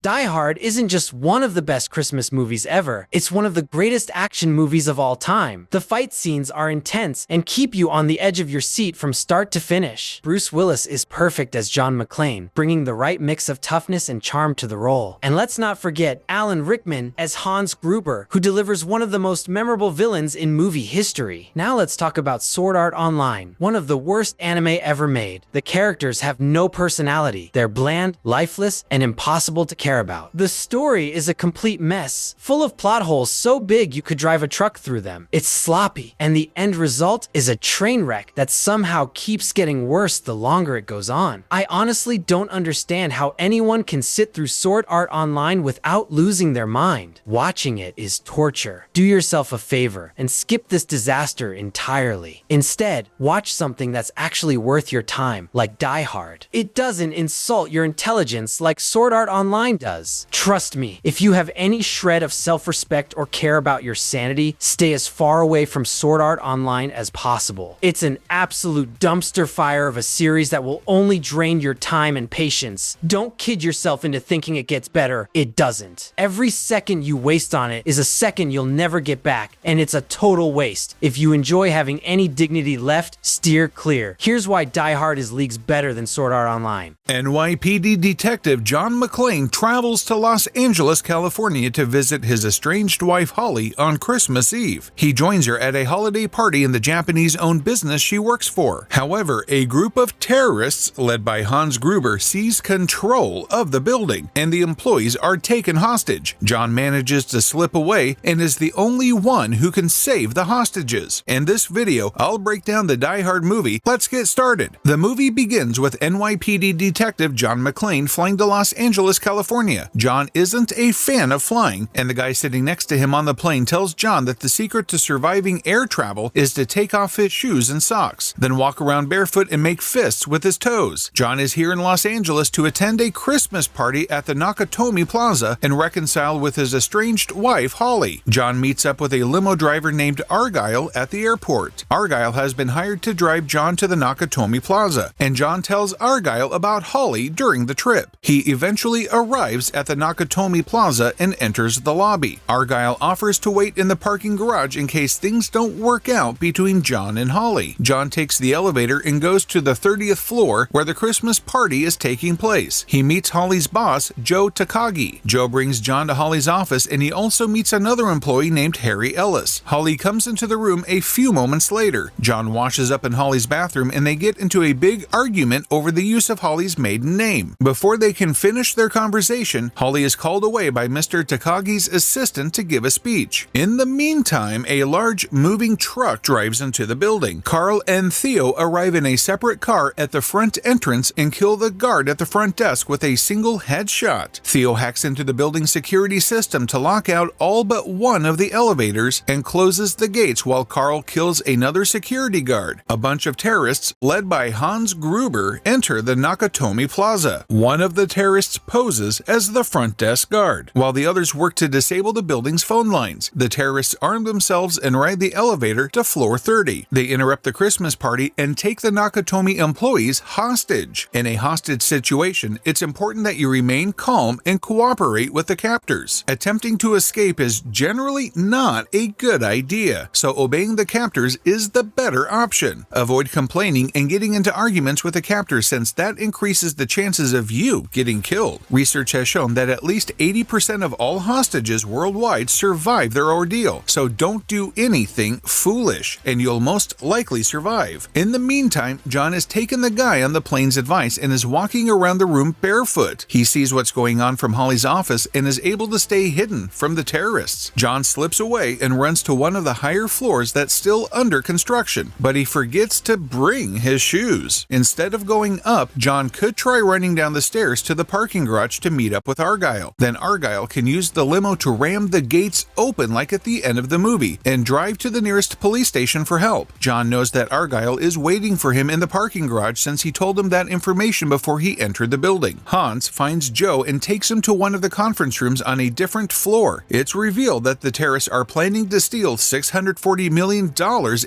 Die Hard isn't just one of the best Christmas movies ever, it's one of the greatest action movies of all time. The fight scenes are intense and keep you on the edge of your seat from start to finish. Bruce Willis is perfect as John McClane, bringing the right mix of toughness and charm to the role. And let's not forget Alan Rickman as Hans Gruber, who delivers one of the most memorable villains in movie history. Now let's talk about Sword Art Online, one of the worst anime ever made. The characters have no personality. They're bland, lifeless, and impossible to care about. The story is a complete mess, full of plot holes so big you could drive a truck through them. It's sloppy, and the end result is a train wreck that somehow keeps getting worse the longer it goes on. I honestly don't understand how anyone can sit through Sword Art Online without losing their mind. Watching it is torture. Do yourself a favor and skip this disaster entirely. Instead, watch something that's actually worth your time, like Die Hard. It doesn't insult your intelligence like Sword Art Online does. Trust me, if you have any shred of self-respect or care about your sanity, stay as far away from Sword Art Online as possible. It's an absolute dumpster fire of a series that will only drain your time and patience. Don't kid yourself into thinking it gets better. It doesn't. Every second you waste on it is a second you'll never get back, and it's a total waste. If you enjoy having any dignity left, steer clear. Here's why Die Hard is leagues better than Sword Art Online. NYPD detective John McClane travels to Los Angeles, California to visit his estranged wife Holly on Christmas Eve. He joins her at a holiday party in the Japanese-owned business she works for. However, a group of terrorists led by Hans Gruber seize control of the building, and the employees are taken hostage. John manages to slip away and is the only one who can save the hostages. In this video, I'll break down the Die Hard movie. Let's get started. The movie begins with NYPD detective John McClane flying to Los Angeles, California. John isn't a fan of flying, and the guy sitting next to him on the plane tells John that the secret to surviving air travel is to take off his shoes and socks, then walk around barefoot and make fists with his toes. John is here in Los Angeles to attend a Christmas party at the Nakatomi Plaza and reconcile with his estranged wife, Holly. John meets up with a limo driver named Argyle at the airport. Argyle has been hired to drive John to the Nakatomi Plaza, and John tells Argyle about Holly during the trip. He eventually arrives at the Nakatomi Plaza and enters the lobby. Argyle offers to wait in the parking garage in case things don't work out between John and Holly. John takes the elevator and goes to the 30th floor where the Christmas party is taking place. He meets Holly's boss, Joe Takagi. Joe brings John to Holly's office, and he also meets another employee named Harry Ellis. Holly comes into the room a few moments later. John washes up in Holly's bathroom, and they get into a big argument over the use of Holly's maiden name. Before they can finish their conversation, Holly is called away by Mr. Takagi's assistant to give a speech. In the meantime, a large moving truck drives into the building. Carl and Theo arrive in a separate car at the front entrance and kill the guard at the front desk with a single headshot. Theo hacks into the building's security system to lock out all but one of the elevators and closes the gates while Carl kills another security guard. A bunch of terrorists, led by Hans Gruber, enter the Nakatomi Plaza. One of the terrorists poses as the front desk guard, while the others work to disable the building's phone lines. The terrorists arm themselves and ride the elevator to floor 30. They interrupt the Christmas party and take the Nakatomi employees hostage. In a hostage situation, it's important that you remain calm and cooperate with the captors. Attempting to escape is generally not a good idea, so obeying the captors is the better option. Avoid complaining and getting into arguments with the captors, since that increases the chances of you getting killed. Research has shown that at least 80% of all hostages worldwide survive their ordeal, so don't do anything foolish, and you'll most likely survive. In the meantime, John has taken the guy on the plane's advice and is walking around the room barefoot. He sees what's going on from Holly's office and is able to stay hidden from the terrorists. John slips away and runs to one of the higher floors that's still under construction, but he forgets to bring his shoes. Instead of going up, John could try running down the stairs to the parking garage to meet up with Argyle. Then Argyle can use the limo to ram the gates open like at the end of the movie and drive to the nearest police station for help. John knows that Argyle is waiting for him in the parking garage since he told him that information before he entered the building. Hans finds Joe and takes him to one of the conference rooms on a different floor. It's revealed that the terrorists are planning to steal $640 million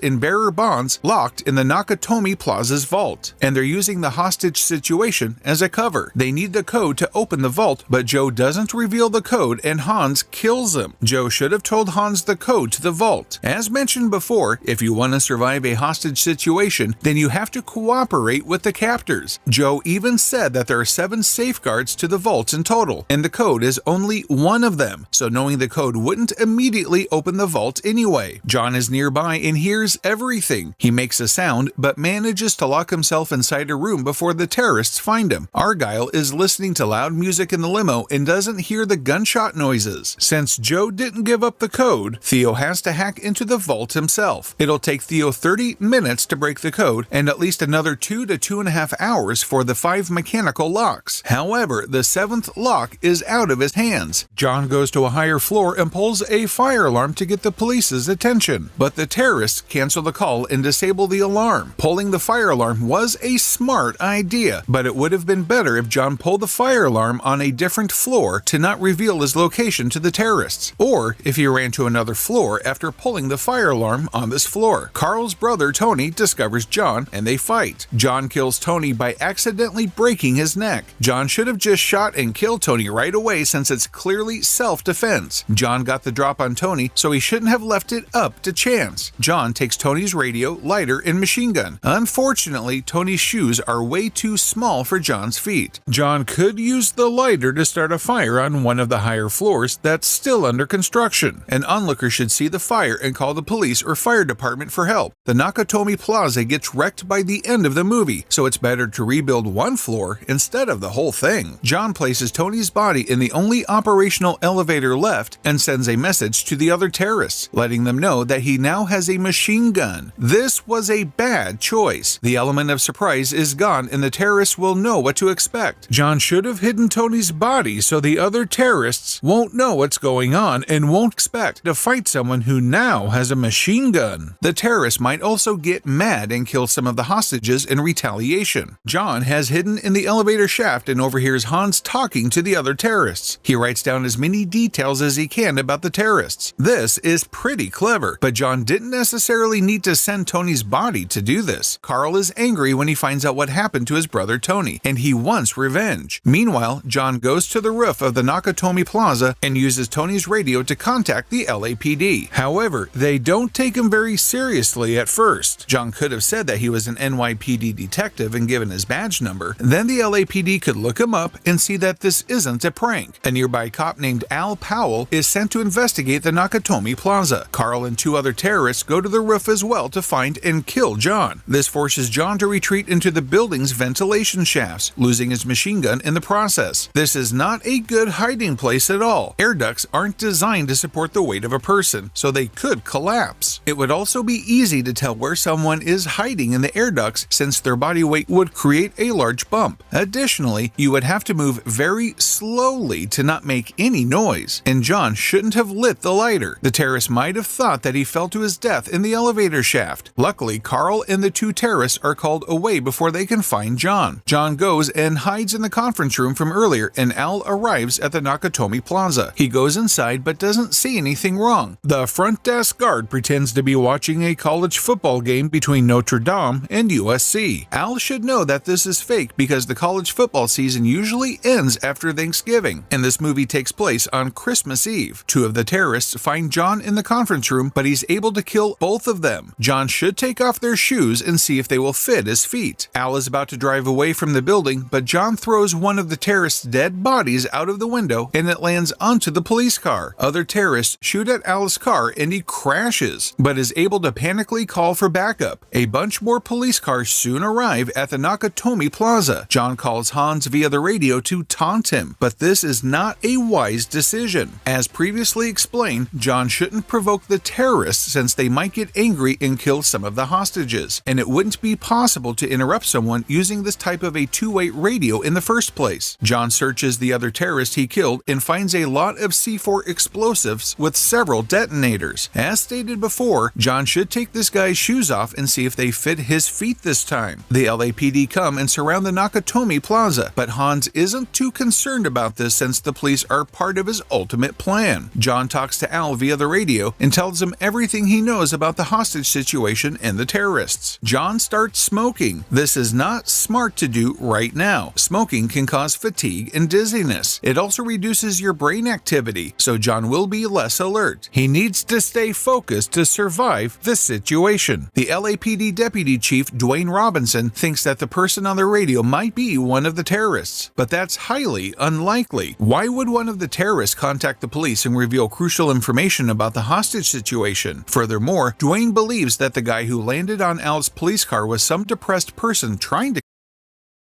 in bearer bonds locked in the Nakatomi Plaza's vault, and they're using the hostage situation as a cover. They need the code to open the vault vault, but Joe doesn't reveal the code and Hans kills him. Joe should have told Hans the code to the vault. As mentioned before, if you want to survive a hostage situation, then you have to cooperate with the captors. Joe even said that there are 7 safeguards to the vault in total, and the code is only one of them, so knowing the code wouldn't immediately open the vault anyway. John is nearby and hears everything. He makes a sound, but manages to lock himself inside a room before the terrorists find him. Argyle is listening to loud music in the limo and doesn't hear the gunshot noises. Since Joe didn't give up the code, Theo has to hack into the vault himself. It'll take Theo 30 minutes to break the code and at least another 2 to 2.5 hours for the 5 mechanical locks. However, the 7th lock is out of his hands. John goes to a higher floor and pulls a fire alarm to get the police's attention, but the terrorists cancel the call and disable the alarm. Pulling the fire alarm was a smart idea, but it would have been better if John pulled the fire alarm on a different floor to not reveal his location to the terrorists, or if he ran to another floor after pulling the fire alarm on this floor. Carl's brother Tony discovers John and they fight. John kills Tony by accidentally breaking his neck. John should have just shot and killed Tony right away since it's clearly self-defense. John got the drop on Tony, so he shouldn't have left it up to chance. John takes Tony's radio, lighter, and machine gun. Unfortunately, Tony's shoes are way too small for John's feet. John could use the lighter to start a fire on one of the higher floors that's still under construction. An onlooker should see the fire and call the police or fire department for help. The Nakatomi Plaza gets wrecked by the end of the movie, so it's better to rebuild one floor instead of the whole thing. John places Tony's body in the only operational elevator left and sends a message to the other terrorists, letting them know that he now has a machine gun. This was a bad choice. The element of surprise is gone and the terrorists will know what to expect. John should have hidden Tony's body so the other terrorists won't know what's going on and won't expect to fight someone who now has a machine gun. The terrorists might also get mad and kill some of the hostages in retaliation. John has hidden in the elevator shaft and overhears Hans talking to the other terrorists. He writes down as many details as he can about the terrorists. This is pretty clever, but John didn't necessarily need to send Tony's body to do this. Carl is angry when he finds out what happened to his brother Tony, and he wants revenge. Meanwhile, John goes to the roof of the Nakatomi Plaza and uses Tony's radio to contact the LAPD. However, they don't take him very seriously at first. John could have said that he was an NYPD detective and given his badge number. Then the LAPD could look him up and see that this isn't a prank. A nearby cop named Al Powell is sent to investigate the Nakatomi Plaza. Carl and 2 other terrorists go to the roof as well to find and kill John. This forces John to retreat into the building's ventilation shafts, losing his machine gun in the process. This is not a good hiding place at all. Air ducts aren't designed to support the weight of a person, so they could collapse. It would also be easy to tell where someone is hiding in the air ducts since their body weight would create a large bump. Additionally, you would have to move very slowly to not make any noise, and John shouldn't have lit the lighter. The terrorist might have thought that he fell to his death in the elevator shaft. Luckily, Carl and the 2 terrorists are called away before they can find John. John goes and hides in the conference room from earlier, and Al arrives at the Nakatomi Plaza. He goes inside but doesn't see anything wrong. The front desk guard pretends to be watching a college football game between Notre Dame and USC. Al should know that this is fake because the college football season usually ends after Thanksgiving, and this movie takes place on Christmas Eve. 2 of the terrorists find John in the conference room, but he's able to kill both of them. John should take off their shoes and see if they will fit his feet. Al is about to drive away from the building, but John throws one of the terrorists' dead bodies out of the window and it lands onto the police car. Other terrorists shoot at Al's car and he crashes, but is able to panically call for backup. A bunch more police cars soon arrive at the Nakatomi Plaza. John calls Hans via the radio to taunt him, but this is not a wise decision. As previously explained, John shouldn't provoke the terrorists since they might get angry and kill some of the hostages, and it wouldn't be possible to interrupt someone using this type of a two-way radio in the first place. John searches the other terrorist he killed and finds a lot of C4 explosives with several detonators. As stated before, John should take this guy's shoes off and see if they fit his feet this time. The LAPD come and surround the Nakatomi Plaza, but Hans isn't too concerned about this since the police are part of his ultimate plan. John talks to Al via the radio and tells him everything he knows about the hostage situation and the terrorists. John starts smoking. This is not smart to do right now. Smoking can cause fatigue fatigue and dizziness. It also reduces your brain activity, so John will be less alert. He needs to stay focused to survive the situation. The LAPD Deputy Chief Dwayne Robinson thinks that the person on the radio might be one of the terrorists, but that's highly unlikely. Why would one of the terrorists contact the police and reveal crucial information about the hostage situation? Furthermore, Dwayne believes that the guy who landed on Al's police car was some depressed person trying to,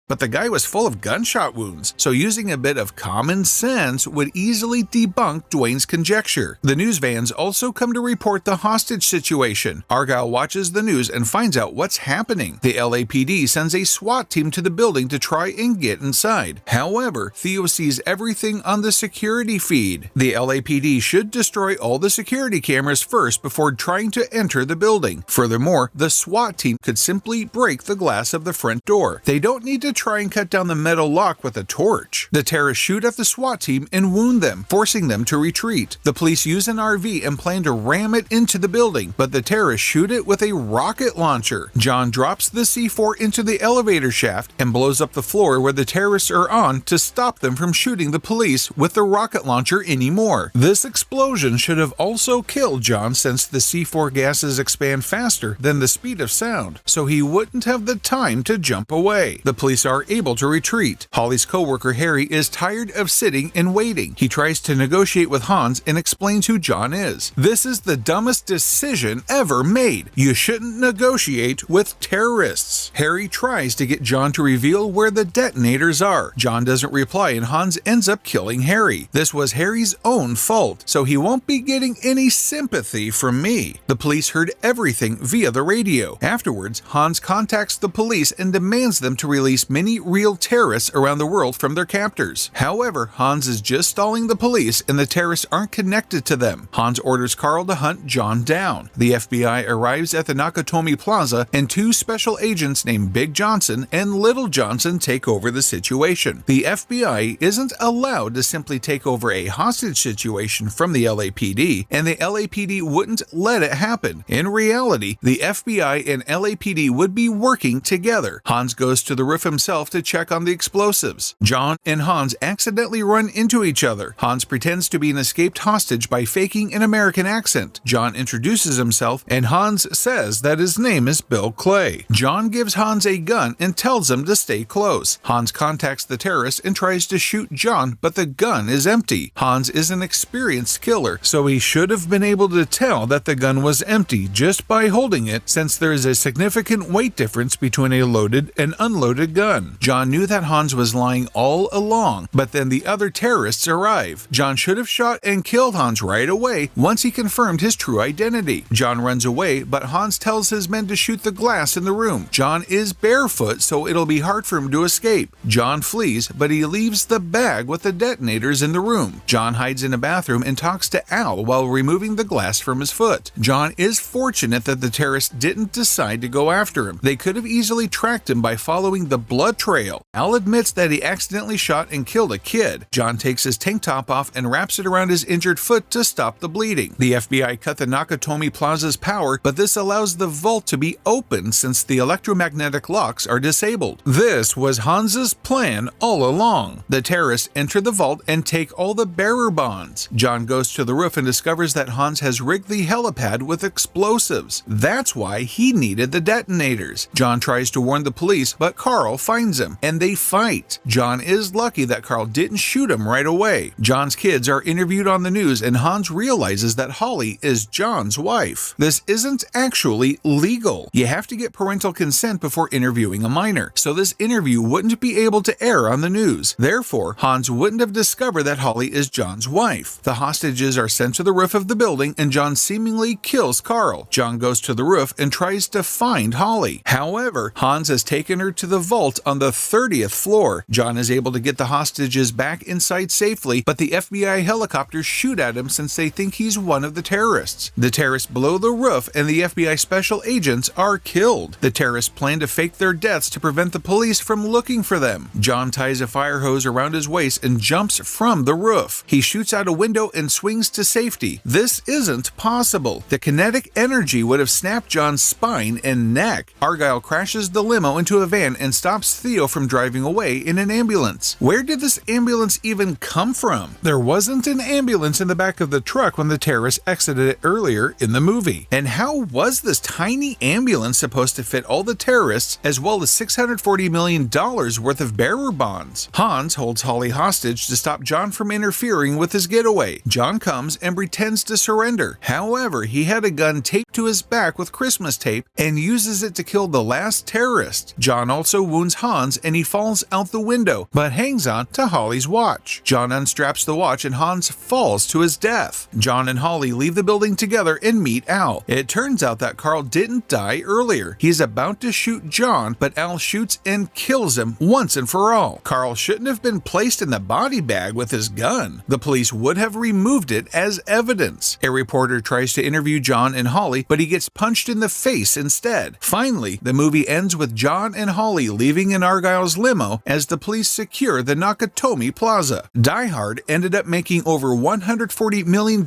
but the guy was full of gunshot wounds, so using a bit of common sense would easily debunk Dwayne's conjecture. The news vans also come to report the hostage situation. Argyle watches the news and finds out what's happening. The LAPD sends a SWAT team to the building to try and get inside. However, Theo sees everything on the security feed. The LAPD should destroy all the security cameras first before trying to enter the building. Furthermore, the SWAT team could simply break the glass of the front door. They don't need to try and cut down the metal lock with a torch. The terrorists shoot at the SWAT team and wound them, forcing them to retreat. The police use an RV and plan to ram it into the building, but the terrorists shoot it with a rocket launcher. John drops the C4 into the elevator shaft and blows up the floor where the terrorists are on to stop them from shooting the police with the rocket launcher anymore. This explosion should have also killed John, since the C4 gases expand faster than the speed of sound, so he wouldn't have the time to jump away. The police are able to retreat. Holly's co-worker Harry is tired of sitting and waiting. He tries to negotiate with Hans and explains who John is. This is the dumbest decision ever made. You shouldn't negotiate with terrorists. Harry tries to get John to reveal where the detonators are. John doesn't reply and Hans ends up killing Harry. This was Harry's own fault, so he won't be getting any sympathy from me. The police heard everything via the radio. Afterwards, Hans contacts the police and demands them to release many real terrorists around the world from their captors. However, Hans is just stalling the police and the terrorists aren't connected to them. Hans orders Carl to hunt John down. The FBI arrives at the Nakatomi Plaza and two special agents named Big Johnson and Little Johnson take over the situation. The FBI isn't allowed to simply take over a hostage situation from the LAPD, and the LAPD wouldn't let it happen. In reality, the FBI and LAPD would be working together. Hans goes to the roof himself to check on the explosives. John and Hans accidentally run into each other. Hans pretends to be an escaped hostage by faking an American accent. John introduces himself and Hans says that his name is Bill Clay. John gives Hans a gun and tells him to stay close. Hans contacts the terrorist and tries to shoot John, but the gun is empty. Hans is an experienced killer, so he should have been able to tell that the gun was empty just by holding it, since there is a significant weight difference between a loaded and unloaded gun. John knew that Hans was lying all along, but then the other terrorists arrive. John should have shot and killed Hans right away once he confirmed his true identity. John runs away, but Hans tells his men to shoot the glass in the room. John is barefoot, so it'll be hard for him to escape. John flees, but he leaves the bag with the detonators in the room. John hides in a bathroom and talks to Al while removing the glass from his foot. John is fortunate that the terrorists didn't decide to go after him. They could have easily tracked him by following the blood trail. Al admits that he accidentally shot and killed a kid. John takes his tank top off and wraps it around his injured foot to stop the bleeding. The FBI cut the Nakatomi Plaza's power, but this allows the vault to be opened since the electromagnetic locks are disabled. This was Hans's plan all along. The terrorists enter the vault and take all the bearer bonds. John goes to the roof and discovers that Hans has rigged the helipad with explosives. That's why he needed the detonators. John tries to warn the police, but Carl finds him, and they fight. John is lucky that Carl didn't shoot him right away. John's kids are interviewed on the news, and Hans realizes that Holly is John's wife. This isn't actually legal. You have to get parental consent before interviewing a minor, so this interview wouldn't be able to air on the news. Therefore, Hans wouldn't have discovered that Holly is John's wife. The hostages are sent to the roof of the building, and John seemingly kills Carl. John goes to the roof and tries to find Holly. However, Hans has taken her to the vault on the 30th floor. John is able to get the hostages back inside safely, but the FBI helicopters shoot at him since they think he's one of the terrorists. The terrorists blow the roof and the FBI special agents are killed. The terrorists plan to fake their deaths to prevent the police from looking for them. John ties a fire hose around his waist and jumps from the roof. He shoots out a window and swings to safety. This isn't possible. The kinetic energy would have snapped John's spine and neck. Argyle crashes the limo into a van and stops stops Theo from driving away in an ambulance. Where did this ambulance even come from? There wasn't an ambulance in the back of the truck when the terrorists exited it earlier in the movie. And how was this tiny ambulance supposed to fit all the terrorists as well as $640 million worth of bearer bonds? Hans holds Holly hostage to stop John from interfering with his getaway. John comes and pretends to surrender. However, he had a gun taped to his back with Christmas tape and uses it to kill the last terrorist. John also wounds Hans and he falls out the window, but hangs on to Holly's watch. John unstraps the watch and Hans falls to his death. John and Holly leave the building together and meet Al. It turns out that Carl didn't die earlier. He's about to shoot John, but Al shoots and kills him once and for all. Carl shouldn't have been placed in the body bag with his gun. The police would have removed it as evidence. A reporter tries to interview John and Holly, but he gets punched in the face instead. Finally, the movie ends with John and Holly leaving in Argyle's limo as the police secure the Nakatomi Plaza. Die Hard ended up making over $140 million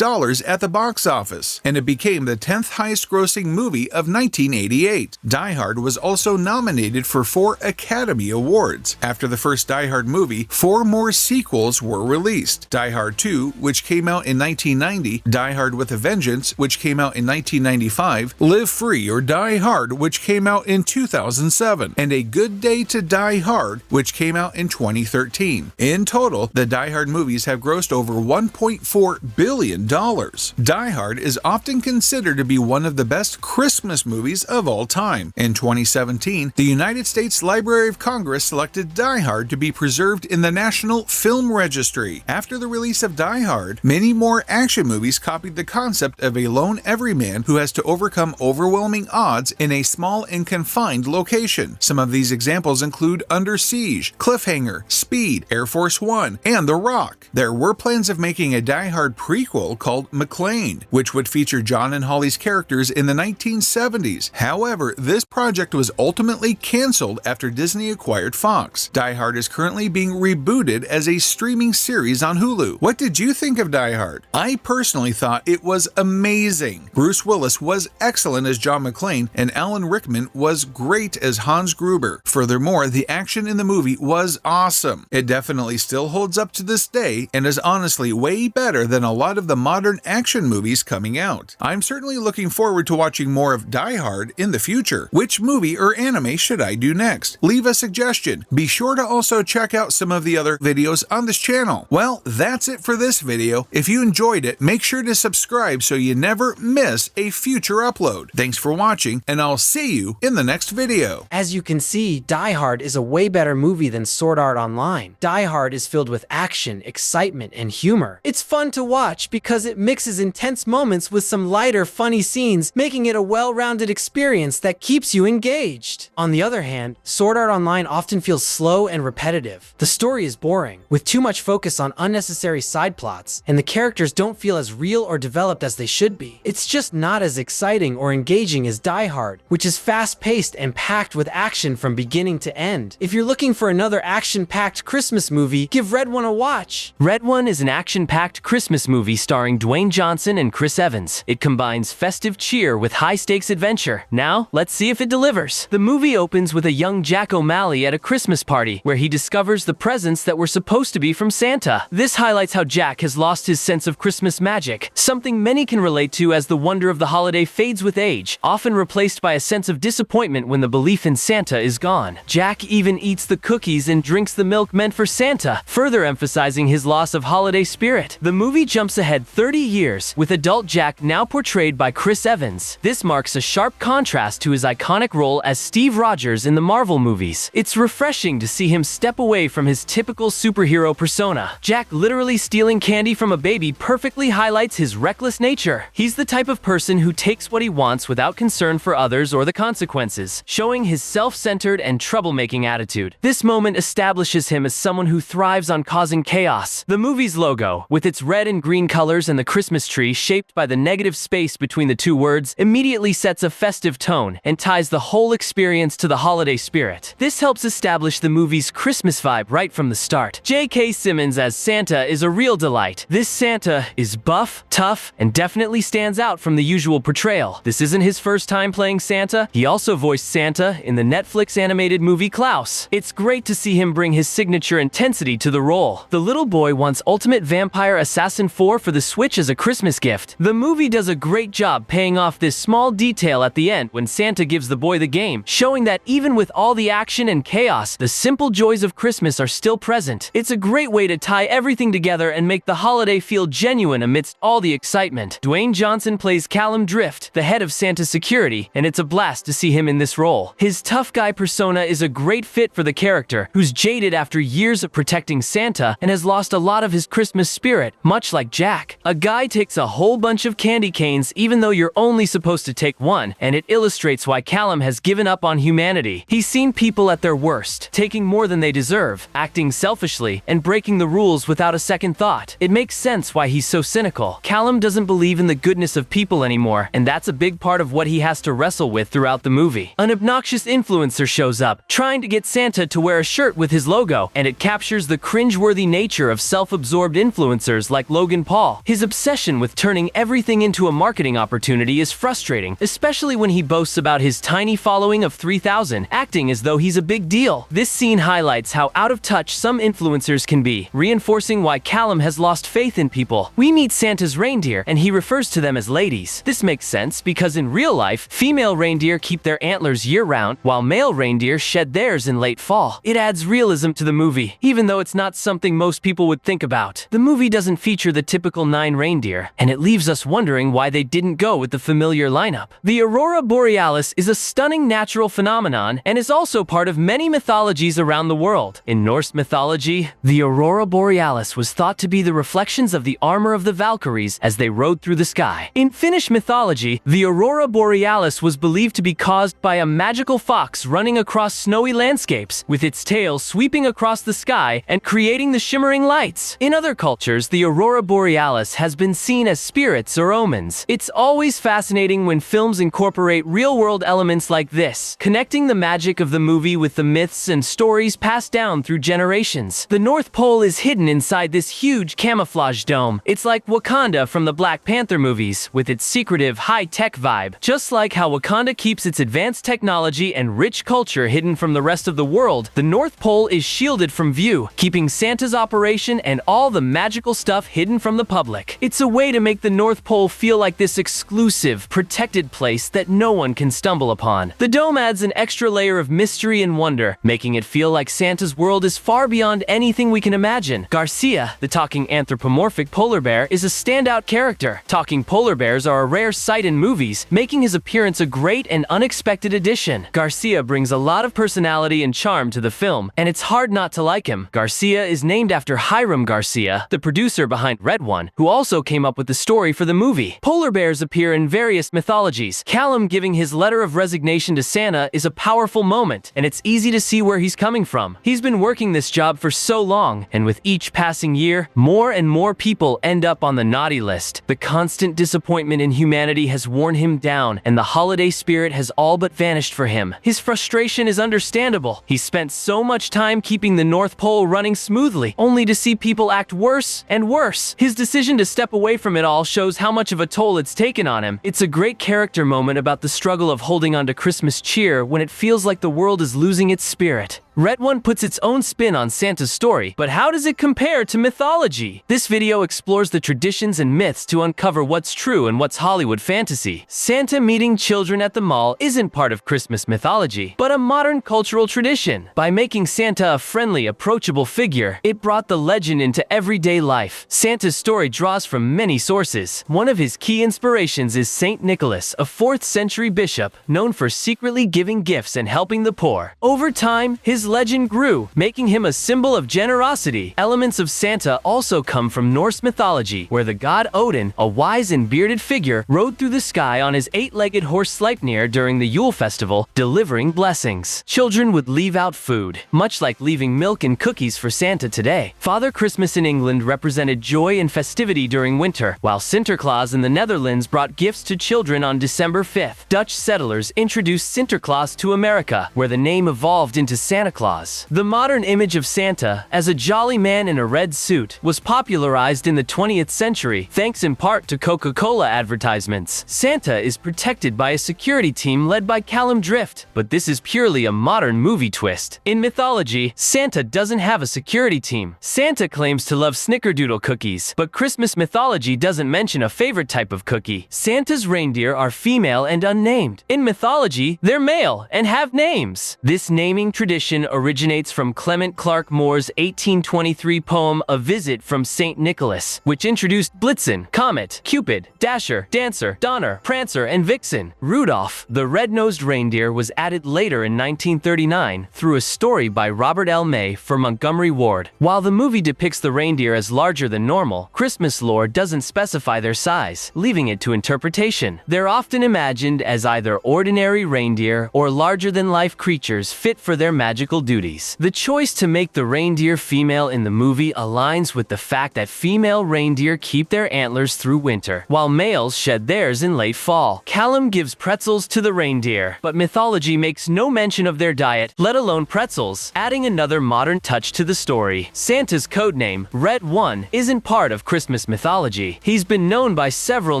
at the box office, and it became the 10th highest grossing movie of 1988. Die Hard was also nominated for 4 Academy Awards. After the first Die Hard movie, 4 more sequels were released. Die Hard 2, which came out in 1990, Die Hard with a Vengeance, which came out in 1995, Live Free or Die Hard, which came out in 2007, and A Good Day to Die Hard, which came out in 2013. In total, the Die Hard movies have grossed over $1.4 billion. Die Hard is often considered to be one of the best Christmas movies of all time. In 2017, the United States Library of Congress selected Die Hard to be preserved in the National Film Registry. After the release of Die Hard, many more action movies copied the concept of a lone everyman who has to overcome overwhelming odds in a small and confined location. Some of these examples include Under Siege, Cliffhanger, Speed, Air Force One, and The Rock. There were plans of making a Die Hard prequel called McClane, which would feature John and Holly's characters in the 1970s. However, this project was ultimately canceled after Disney acquired Fox. Die Hard is currently being rebooted as a streaming series on Hulu. What did you think of Die Hard? I personally thought it was amazing. Bruce Willis was excellent as John McClane, and Alan Rickman was great as Hans Gruber. Furthermore, the action in the movie was awesome. It definitely still holds up to this day and is honestly way better than a lot of the modern action movies coming out. I'm certainly looking forward to watching more of Die Hard in the future. Which movie or anime should I do next? Leave a suggestion. Be sure to also check out some of the other videos on this channel. Well, that's it for this video. If you enjoyed it, make sure to subscribe so you never miss a future upload. Thanks for watching, and I'll see you in the next video. As you can see, Die Hard is a way better movie than Sword Art Online. Die Hard is filled with action, excitement, and humor. It's fun to watch because it mixes intense moments with some lighter, funny scenes, making it a well-rounded experience that keeps you engaged. On the other hand, Sword Art Online often feels slow and repetitive. The story is boring, with too much focus on unnecessary side plots, and the characters don't feel as real or developed as they should be. It's just not as exciting or engaging as Die Hard, which is fast-paced and packed with action from beginning to end. If you're looking for another action-packed Christmas movie, give Red One a watch. Red One is an action-packed Christmas movie starring Dwayne Johnson and Chris Evans. It combines festive cheer with high-stakes adventure. Now, let's see if it delivers. The movie opens with a young Jack O'Malley at a Christmas party, where he discovers the presents that were supposed to be from Santa. This highlights how Jack has lost his sense of Christmas magic, something many can relate to as the wonder of the holiday fades with age, often replaced by a sense of disappointment when the belief in Santa is gone. Jack even eats the cookies and drinks the milk meant for Santa, further emphasizing his loss of holiday spirit. The movie jumps ahead 30 years, with adult Jack now portrayed by Chris Evans. This marks a sharp contrast to his iconic role as Steve Rogers in the Marvel movies. It's refreshing to see him step away from his typical superhero persona. Jack literally stealing candy from a baby perfectly highlights his reckless nature. He's the type of person who takes what he wants without concern for others or the consequences, showing his self-centered and troublemaking attitude. This moment establishes him as someone who thrives on causing chaos. The movie's logo, with its red and green colors and the Christmas tree shaped by the negative space between the two words, immediately sets a festive tone and ties the whole experience to the holiday spirit. This helps establish the movie's Christmas vibe right from the start. J.K. Simmons as Santa is a real delight. This Santa is buff, tough, and definitely stands out from the usual portrayal. This isn't his first time playing Santa. He also voiced Santa in the Netflix animated movie Klaus. It's great to see him bring his signature intensity to the role. The little boy wants Ultimate Vampire Assassin 4 for the Switch as a Christmas gift. The movie does a great job paying off this small detail at the end when Santa gives the boy the game, showing that even with all the action and chaos, the simple joys of Christmas are still present. It's a great way to tie everything together and make the holiday feel genuine amidst all the excitement. Dwayne Johnson plays Callum Drift, the head of Santa's security, and it's a blast to see him in this role. His tough guy persona is a great fit for the character, who's jaded after years of protecting Santa and has lost a lot of his Christmas spirit, much like Jack. A guy takes a whole bunch of candy canes even though you're only supposed to take one, and it illustrates why Callum has given up on humanity. He's seen people at their worst, taking more than they deserve, acting selfishly, and breaking the rules without a second thought. It makes sense why he's so cynical. Callum doesn't believe in the goodness of people anymore, and that's a big part of what he has to wrestle with throughout the movie. An obnoxious influencer shows up, trying to get Santa to wear a shirt with his logo, and it captures the cringeworthy nature of self-absorbed influencers like Logan Paul. His obsession with turning everything into a marketing opportunity is frustrating, especially when he boasts about his tiny following of 3,000, acting as though he's a big deal. This scene highlights how out of touch some influencers can be, reinforcing why Callum has lost faith in people. We meet Santa's reindeer, and he refers to them as ladies. This makes sense because in real life, female reindeer keep their antlers year-round, while male reindeer shed theirs in late fall. It adds realism to the movie, even though it's not something most people would think about. The movie doesn't feature the typical 9 reindeer, and it leaves us wondering why they didn't go with the familiar lineup. The Aurora Borealis is a stunning natural phenomenon and is also part of many mythologies around the world. In Norse mythology, the Aurora Borealis was thought to be the reflections of the armor of the Valkyries as they rode through the sky. In Finnish mythology, the Aurora Borealis was believed to be caused by a magical fox running across snowy landscapes, with its tail sweeping across the sky and creating the shimmering lights. In other cultures, the Aurora Borealis has been seen as spirits or omens. It's always fascinating when films incorporate real-world elements like this, connecting the magic of the movie with the myths and stories passed down through generations. The North Pole is hidden inside this huge camouflage dome. It's like Wakanda from the Black Panther movies, with its secretive, high-tech vibe. Just like how Wakanda keeps its advanced technology and rich culture hidden from the rest of the world, the North Pole is shielded from view, keeping Santa's operation and all the magical stuff hidden from the public. It's a way to make the North Pole feel like this exclusive, protected place that no one can stumble upon. The dome adds an extra layer of mystery and wonder, making it feel like Santa's world is far beyond anything we can imagine. Garcia, the talking anthropomorphic polar bear, is a standout character. Talking polar bears are a rare sight in movies, making his appearance a great and unexpected addition. Garcia brings a lot of personality and charm to the film, and it's hard not to like him. Garcia is named after Hiram Garcia, the producer behind Red One, who also came up with the story for the movie. Polar bears appear in various mythologies. Callum giving his letter of resignation to Santa is a powerful moment, and it's easy to see where he's coming from. He's been working this job for so long, and with each passing year, more and more people end up on the naughty list. The constant disappointment in humanity has worn him down, and the holiday spirit has all but vanished for him. His frustration is understandable. He spent so much time keeping the North Pole running smoothly, only to see people act worse and worse. His decision to step away from it all shows how much of a toll it's taken on him. It's a great character moment about the struggle of holding on to Christmas cheer when it feels like the world is losing its spirit. Red One puts its own spin on Santa's story, but how does it compare to mythology? This video explores the traditions and myths to uncover what's true and what's Hollywood fantasy. Santa meeting children at the mall isn't part of Christmas mythology, but a modern cultural tradition. By making Santa a friendly, approachable figure, it brought the legend into everyday life. Santa's story draws from many sources. One of his key inspirations is Saint Nicholas, a 4th century bishop known for secretly giving gifts and helping the poor. Over time, his legend grew, making him a symbol of generosity. Elements of Santa also come from Norse mythology, where the god Odin, a wise and bearded figure, rode through the sky on his 8-legged horse Sleipnir during the Yule festival, delivering blessings. Children would leave out food, much like leaving milk and cookies for Santa today. Father Christmas in England represented joy and festivity during winter, while Sinterklaas in the Netherlands brought gifts to children on December 5th. Dutch settlers introduced Sinterklaas to America, where the name evolved into Santa Claus. The modern image of Santa, as a jolly man in a red suit, was popularized in the 20th century, thanks in part to Coca-Cola advertisements. Santa is protected by a security team led by Callum Drift, but this is purely a a modern movie twist. In mythology, Santa doesn't have a security team. Santa claims to love snickerdoodle cookies, but Christmas mythology doesn't mention a favorite type of cookie. Santa's reindeer are female and unnamed. In mythology, they're male and have names. This naming tradition originates from Clement Clark Moore's 1823 poem A Visit from St. Nicholas, which introduced Blitzen, Comet, Cupid, Dasher, Dancer, Donner, Prancer, and Vixen. Rudolph, the red-nosed reindeer, was added later in 1939 through a story by Robert L. May for Montgomery Ward. While the movie depicts the reindeer as larger than normal, Christmas lore doesn't specify their size, leaving it to interpretation. They're often imagined as either ordinary reindeer or larger-than-life creatures fit for their magical duties. The choice to make the reindeer female in the movie aligns with the fact that female reindeer keep their antlers through winter, while males shed theirs in late fall. Callum gives pretzels to the reindeer, but mythology makes no mention of their diet, let alone pretzels, adding another modern touch to the story. Santa's codename, Red One, isn't part of Christmas mythology. He's been known by several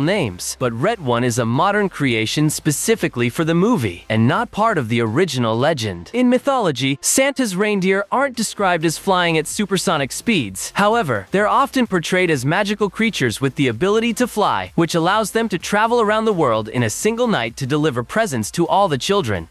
names, but Red One is a modern creation specifically for the movie, and not part of the original legend. In mythology, Santa's reindeer aren't described as flying at supersonic speeds. However, they're often portrayed as magical creatures with the ability to fly, which allows them to travel around the world in a single night to deliver presents to all the children.